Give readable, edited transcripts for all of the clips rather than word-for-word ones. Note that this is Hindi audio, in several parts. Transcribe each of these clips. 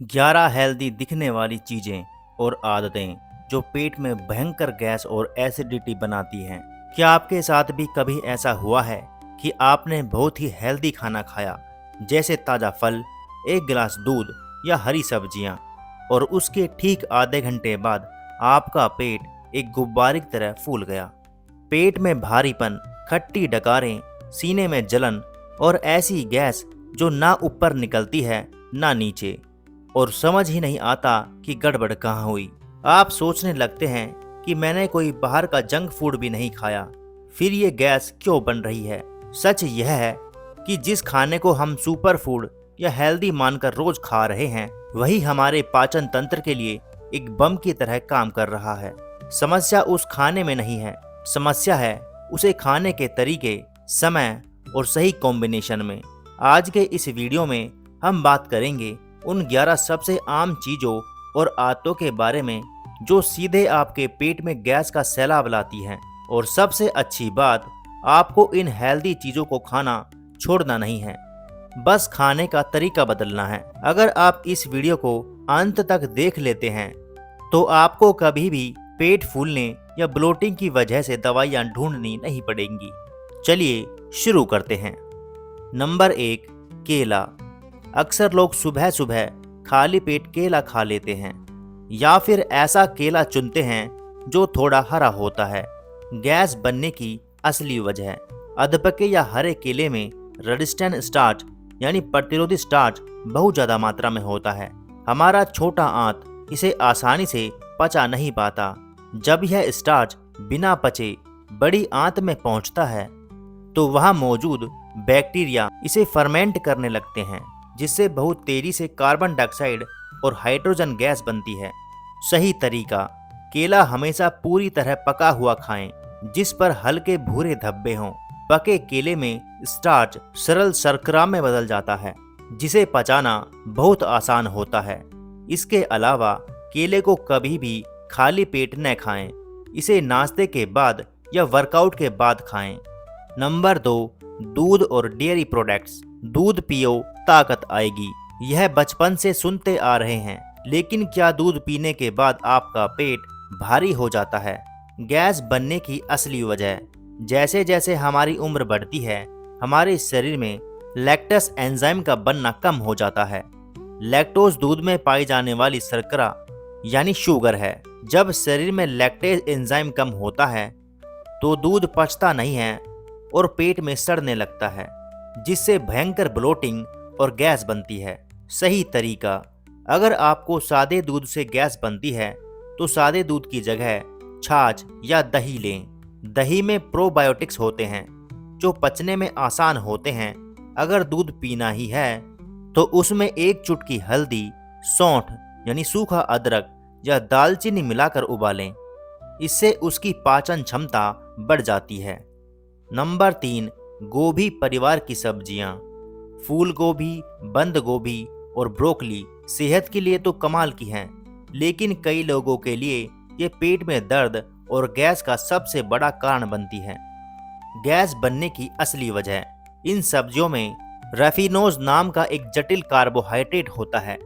11 हेल्दी दिखने वाली चीजें और आदतें जो पेट में भयंकर गैस और एसिडिटी बनाती हैं। क्या आपके साथ भी कभी ऐसा हुआ है कि आपने बहुत ही हेल्दी खाना खाया, जैसे ताज़ा फल, एक गिलास दूध या हरी सब्जियां, और उसके ठीक आधे घंटे बाद आपका पेट एक गुब्बारे की तरह फूल गया। पेट में भारीपन, खट्टी डकारें, सीने में जलन और ऐसी गैस जो ना ऊपर निकलती है ना नीचे, और समझ ही नहीं आता कि गड़बड़ कहाँ हुई। आप सोचने लगते हैं कि मैंने कोई बाहर का जंक फूड भी नहीं खाया, फिर ये गैस क्यों बन रही है। सच यह है कि जिस खाने को हम सुपर फूड या हेल्दी मानकर रोज खा रहे हैं, वही हमारे पाचन तंत्र के लिए एक बम की तरह काम कर रहा है। समस्या उस खाने में नहीं है, समस्या है उसे खाने के तरीके, समय और सही कॉम्बिनेशन में। आज के इस वीडियो में हम बात करेंगे उन 11 सबसे आम चीज़ों और आदतों के बारे में जो सीधे आपके पेट में गैस का सैलाब लाती हैं। और सबसे अच्छी बात, आपको इन हेल्दी चीज़ों को खाना छोड़ना नहीं है, बस खाने का तरीका बदलना है। अगर आप इस वीडियो को अंत तक देख लेते हैं तो आपको कभी भी पेट फूलने या ब्लोटिंग की वजह से दवाइयाँ ढूंढनी नहीं पड़ेंगी। चलिए शुरू करते हैं। नंबर 1, केला। अक्सर लोग सुबह सुबह खाली पेट केला खा लेते हैं, या फिर ऐसा केला चुनते हैं जो थोड़ा हरा होता है। गैस बनने की असली वजह, अधपके या हरे केले में रेजिस्टेंट स्टार्च यानी प्रतिरोधी स्टार्च बहुत ज़्यादा मात्रा में होता है। हमारा छोटा आंत इसे आसानी से पचा नहीं पाता। जब यह स्टार्च बिना पचे बड़ी आंत में पहुंचता है तो वहां मौजूद बैक्टीरिया इसे फर्मेंट करने लगते हैं, जिससे बहुत तेजी से कार्बन डाइऑक्साइड और हाइड्रोजन गैस बनती है। सही तरीका, केला हमेशा पूरी तरह पका हुआ खाएं, जिस पर हल्के भूरे धब्बे हों। पके केले में स्टार्च सरल शर्करा में बदल जाता है, जिसे पचाना बहुत आसान होता है। इसके अलावा केले को कभी भी खाली पेट न खाएं, इसे नाश्ते के बाद या वर्कआउट के बाद खाएं। नंबर 2, दूध और डेयरी प्रोडक्ट्स। दूध पियो, ताकत आएगी, यह बचपन से सुनते आ रहे हैं, लेकिन क्या दूध पीने के बाद आपका पेट भारी हो जाता है? गैस बनने की असली वजह, जैसे जैसे हमारी उम्र बढ़ती है, हमारे शरीर में लैक्टस एंजाइम का बनना कम हो जाता है। लैक्टोज दूध में पाई जाने वाली शर्करा यानी शुगर है। जब शरीर में लैक्टेज एंजाइम कम होता है तो दूध पचता नहीं है और पेट में सड़ने लगता है, जिससे भयंकर ब्लोटिंग और गैस बनती है। सही तरीका, अगर आपको सादे दूध से गैस बनती है तो सादे दूध की जगह छाछ या दही लें। दही में प्रोबायोटिक्स होते हैं जो पचने में आसान होते हैं। अगर दूध पीना ही है तो उसमें एक चुटकी हल्दी, सौंठ यानी सूखा अदरक या दालचीनी मिलाकर उबालें, इससे उसकी पाचन क्षमता बढ़ जाती है। नंबर 3, गोभी परिवार की सब्जियां। फूल गोभी, बंद गोभी और ब्रोकली सेहत के लिए तो कमाल की हैं, लेकिन कई लोगों के लिए ये पेट में दर्द और गैस का सबसे बड़ा कारण बनती है। गैस बनने की असली वजह, इन सब्जियों में रेफिनोज नाम का एक जटिल कार्बोहाइड्रेट होता है।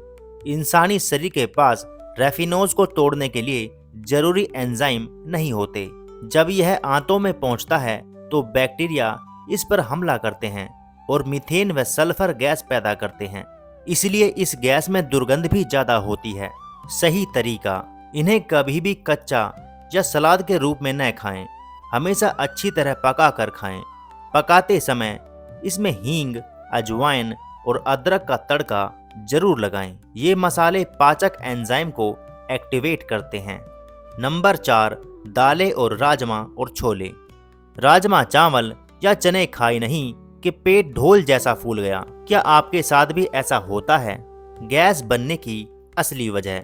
इंसानी शरीर के पास रेफिनोज को तोड़ने के लिए जरूरी एंजाइम नहीं होते। जब यह आंतों में पहुंचता है तो बैक्टीरिया इस पर हमला करते हैं और मीथेन व सल्फर गैस पैदा करते हैं, इसलिए इस गैस में दुर्गंध भी ज्यादा होती है। सही तरीका, इन्हें कभी भी कच्चा या सलाद के रूप में न खाएं, हमेशा अच्छी तरह पका कर खाएं। पकाते समय इसमें हींग, अजवाइन और अदरक का तड़का जरूर लगाएं, ये मसाले पाचक एंजाइम को एक्टिवेट करते हैं। नंबर 4, दालें और राजमा और छोले। राजमा चावल या चने खाए नहीं कि पेट ढोल जैसा फूल गया। क्या आपके साथ भी ऐसा होता है? गैस बनने की असली वजह,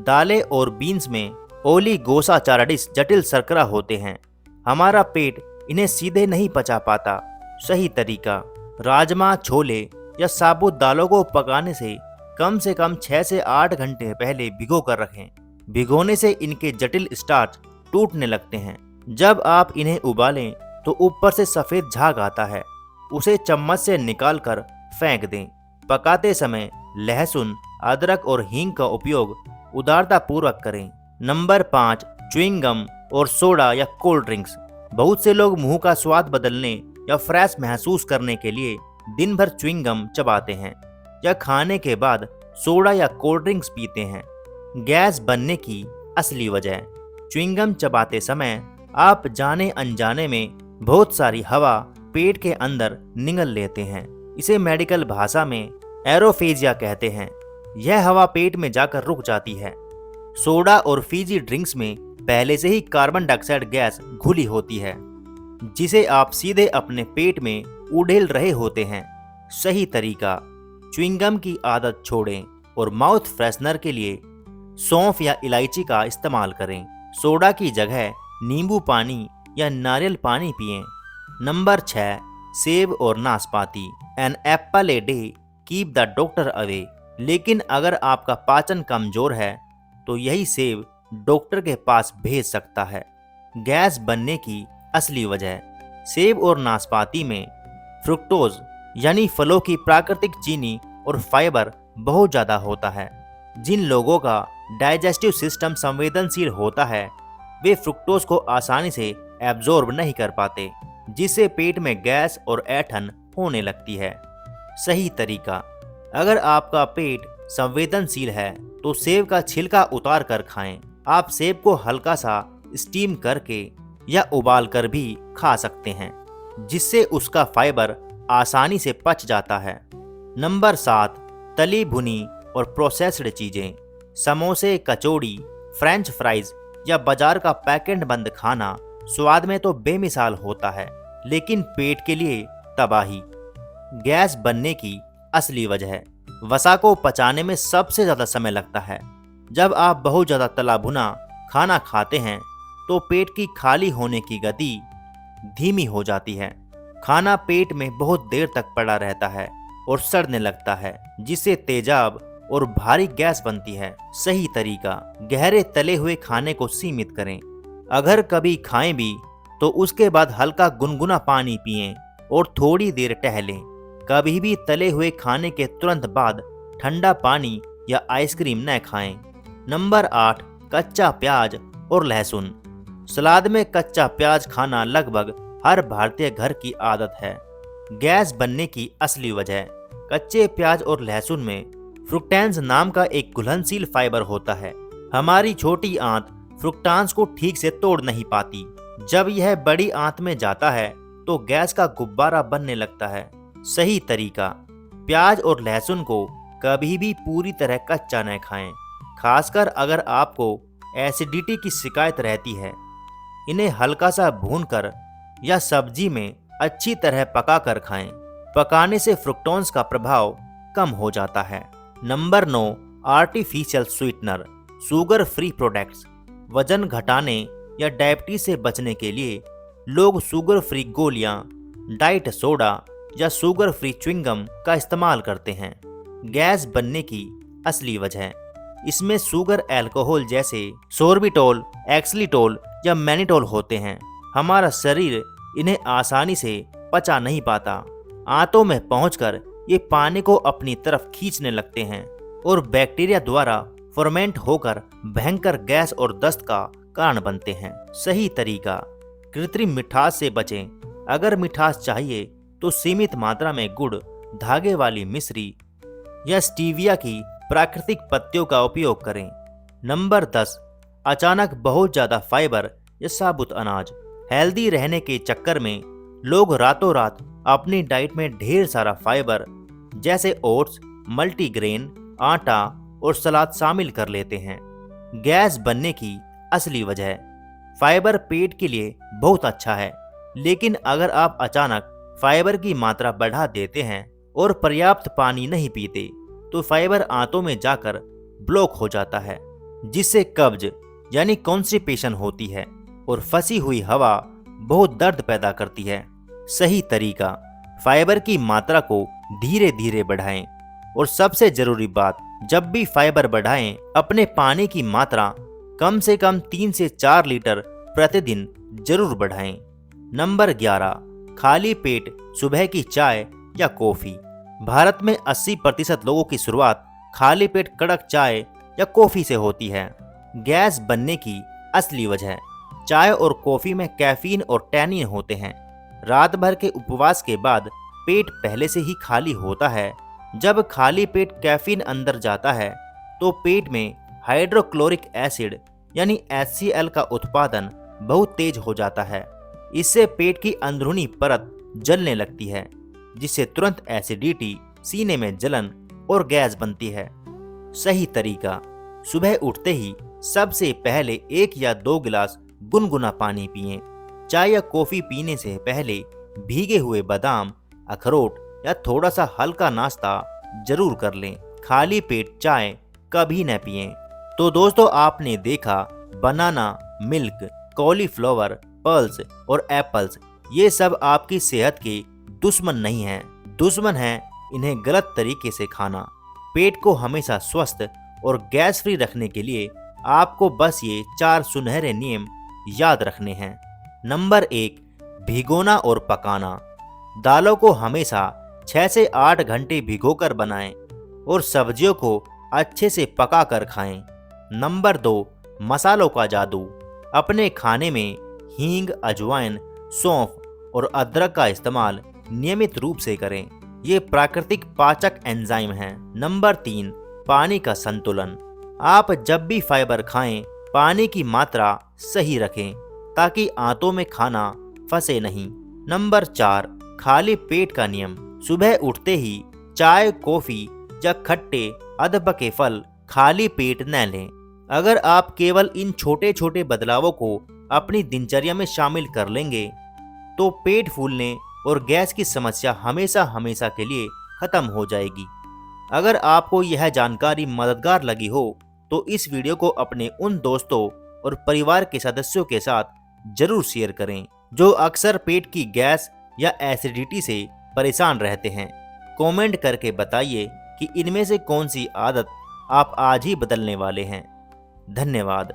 दालें और बीन्स में ओलिगोसाचाराइड्स जटिल शर्करा होते हैं। हमारा पेट इन्हें सीधे नहीं पचा पाता। सही तरीका, राजमा, छोले या साबुत दालों को पकाने से कम 6 से 8 घंटे पहले भिगो कर रखें। भिगोने से इनके जटिल स्टार्च टूटने लगते हैं। जब आप इन्हें उबालें तो ऊपर से सफ़ेद झाग आता है, उसे चम्मच से निकालकर फेंक दें। पकाते समय लहसुन अदरक और हींग का उपयोग उदारता पूर्वक करें। नंबर 5, च्युइंग गम और सोडा या कोल्ड ड्रिंक्स। बहुत से लोग मुंह का स्वाद बदलने या फ्रेश महसूस करने के लिए दिन भर च्युइंग गम चबाते हैं या खाने के बाद सोडा या कोल्ड ड्रिंक्स पीते हैं। गैस बनने की असली वजह। च्युइंग गम चबाते समय आप जाने अनजाने में बहुत सारी हवा पेट के अंदर निगल लेते हैं। इसे मेडिकल भाषा में एरोफेजिया कहते हैं। यह हवा पेट में जाकर रुक जाती है। सोडा और फीजी ड्रिंक्स में पहले से ही कार्बन डाइऑक्साइड गैस घुली होती है, जिसे आप सीधे अपने पेट में उड़ेल रहे होते हैं। सही तरीका, च्युइंग गम की आदत छोड़ें और माउथ फ्रेशनर के लिए सौंफ या इलायची का इस्तेमाल करें। सोडा की जगह नींबू पानी या नारियल पानी पिएं। नंबर 6, सेब और नाशपाती। An apple a day keep the doctor away. लेकिन अगर आपका पाचन कमजोर है तो यही सेब डॉक्टर के पास भेज सकता है। गैस बनने की असली वजह। सेब और नाशपाती में फ्रुक्टोज यानी फलों की प्राकृतिक चीनी और फाइबर बहुत ज़्यादा होता है। जिन लोगों का डाइजेस्टिव सिस्टम संवेदनशील होता है वे फ्रुक्टोज को आसानी से एब्जॉर्ब नहीं कर पाते, जिससे पेट में गैस और ऐंठन होने लगती है। सही तरीका, अगर आपका पेट संवेदनशील है तो सेब का छिलका उतार कर खाएं। आप सेब को हल्का सा स्टीम करके या उबाल कर भी खा सकते हैं, जिससे उसका फाइबर आसानी से पच जाता है। नंबर 7, तली भुनी और प्रोसेस्ड चीजें। समोसे, कचौड़ी, फ्रेंच फ्राइज या बाजार का पैकेट बंद खाना स्वाद में तो बेमिसाल होता है, लेकिन पेट के लिए तबाही। गैस बनने की असली वजह। वसा को पचाने में सबसे ज्यादा समय लगता है। जब आप बहुत ज्यादा तला भुना खाना खाते हैं तो पेट की खाली होने की गति धीमी हो जाती है। खाना पेट में बहुत देर तक पड़ा रहता है और सड़ने लगता है, जिससे तेजाब और भारी गैस बनती है। सही तरीका, गहरे तले हुए खाने को सीमित करें। अगर कभी खाएं भी तो उसके बाद हल्का गुनगुना पानी पिएं और थोड़ी देर टहलें। कभी भी तले हुए खाने के तुरंत बाद ठंडा पानी या आइसक्रीम न खाएं। नंबर 8, कच्चा प्याज और लहसुन। सलाद में कच्चा प्याज खाना लगभग हर भारतीय घर की आदत है। गैस बनने की असली वजह। कच्चे प्याज और लहसुन में फ्रुक्टेंस नाम का एक घुलनशील फाइबर होता है। हमारी छोटी आंत फ्रुक्टांस को ठीक से तोड़ नहीं पाती। जब यह बड़ी आंत में जाता है तो गैस का गुब्बारा बनने लगता है। सही तरीका, प्याज और लहसुन को कभी भी पूरी तरह कच्चा न खाएं, खासकर अगर आपको एसिडिटी की शिकायत रहती है। इन्हें हल्का सा भूनकर या सब्जी में अच्छी तरह पकाकर खाएं। पकाने से फ्रुक्टोन्स का प्रभाव कम हो जाता है। Number 9, artificial sweetener, sugar free products. वजन घटाने या डायबिटीज से बचने के लिए लोग शुगर फ्री गोलियां, डाइट सोडा या शुगर फ्री च्युइंगम का इस्तेमाल करते हैं। गैस बनने की असली वजह। इसमें शुगर अल्कोहल जैसे सोर्बिटोल, एक्सलिटोल या मैनिटोल होते हैं। हमारा शरीर इन्हें आसानी से पचा नहीं पाता। आंतों में पहुंचकर ये पानी को अपनी तरफ खींचने लगते हैं और बैक्टीरिया द्वारा फर्मेंट होकर भयंकर गैस और दस्त का कारण बनते हैं। सही तरीका, कृत्रिम मिठास से बचें। अगर मिठास चाहिए तो सीमित मात्रा में गुड़, धागे वाली मिश्री या स्टीविया की प्राकृतिक पत्तियों का उपयोग करें। नंबर 10, अचानक बहुत ज़्यादा फाइबर या साबुत अनाज। हेल्दी रहने के चक्कर में लोग रातों रात अपनी डाइट में ढेर सारा फाइबर जैसे ओट्स, मल्टीग्रेन, आटा और सलाद शामिल कर लेते हैं। गैस बनने की असली वजह। फाइबर पेट के लिए बहुत अच्छा है, लेकिन अगर आप अचानक फाइबर की मात्रा बढ़ा देते हैं और पर्याप्त पानी नहीं पीते तो फाइबर आंतों में जाकर ब्लॉक हो जाता है, जिससे कब्ज यानी कॉन्स्टिपेशन होती है और फंसी हुई हवा बहुत दर्द पैदा करती है। सही तरीका, फाइबर की मात्रा को धीरे धीरे बढ़ाएं और सबसे जरूरी बात, जब भी फाइबर बढ़ाएं अपने पानी की मात्रा कम से कम 3 से 4 लीटर प्रतिदिन जरूर बढ़ाएं। नंबर 11, खाली पेट सुबह की चाय या कॉफी। भारत में 80% लोगों की शुरुआत खाली पेट कड़क चाय या कॉफी से होती है। गैस बनने की असली वजह, चाय और कॉफी में कैफीन और टैनिन होते हैं। रात भर के उपवास के बाद पेट पहले से ही खाली होता है। जब खाली पेट कैफीन अंदर जाता है तो पेट में हाइड्रोक्लोरिक एसिड यानी HCl का उत्पादन बहुत तेज हो जाता है। इससे पेट की अंदरूनी परत जलने लगती है, जिससे तुरंत एसिडिटी, सीने में जलन और गैस बनती है। सही तरीका, सुबह उठते ही सबसे पहले 1 या 2 गिलास गुनगुना पानी पिएं। चाय या कॉफी पीने से पहले भीगे हुए बादाम, अखरोट या थोड़ा सा हल्का नाश्ता जरूर कर लें। खाली पेट चाय कभी न पिएं। तो दोस्तों, आपने देखा बनाना, मिल्क, कॉलीफ्लावर, पर्ल्स और एप्पल्स, ये सब आपकी सेहत के दुश्मन नहीं हैं। दुश्मन हैं इन्हें गलत तरीके से खाना। पेट को हमेशा स्वस्थ और गैस फ्री रखने के लिए आपको बस ये 4 सुनहरे नियम याद रखने हैं। नंबर 1, भिगोना और पकाना। दालों को हमेशा 6 से 8 घंटे भिगोकर बनाएं और सब्जियों को अच्छे से पकाकर खाएं। नंबर 2, मसालों का जादू। अपने खाने में हींग, अजवाइन, सौंफ और अदरक का इस्तेमाल नियमित रूप से करें। ये प्राकृतिक पाचक एंजाइम हैं। नंबर 3, पानी का संतुलन। आप जब भी फाइबर खाएं, पानी की मात्रा सही रखें ताकि आंतों में खाना फंसे नहीं। नंबर 4, खाली पेट का नियम। सुबह उठते ही चाय, कॉफी या खट्टे अधपके फल खाली पेट न लें। अगर आप केवल इन छोटे छोटे बदलावों को अपनी दिनचर्या में शामिल कर लेंगे तो पेट फूलने और गैस की समस्या हमेशा हमेशा के लिए खत्म हो जाएगी। अगर आपको यह जानकारी मददगार लगी हो तो इस वीडियो को अपने उन दोस्तों और परिवार के सदस्यों के साथ जरूर शेयर करें जो अक्सर पेट की गैस या एसिडिटी से परेशान रहते हैं। कमेंट करके बताइए कि इनमें से कौन सी आदत आप आज ही बदलने वाले हैं। धन्यवाद।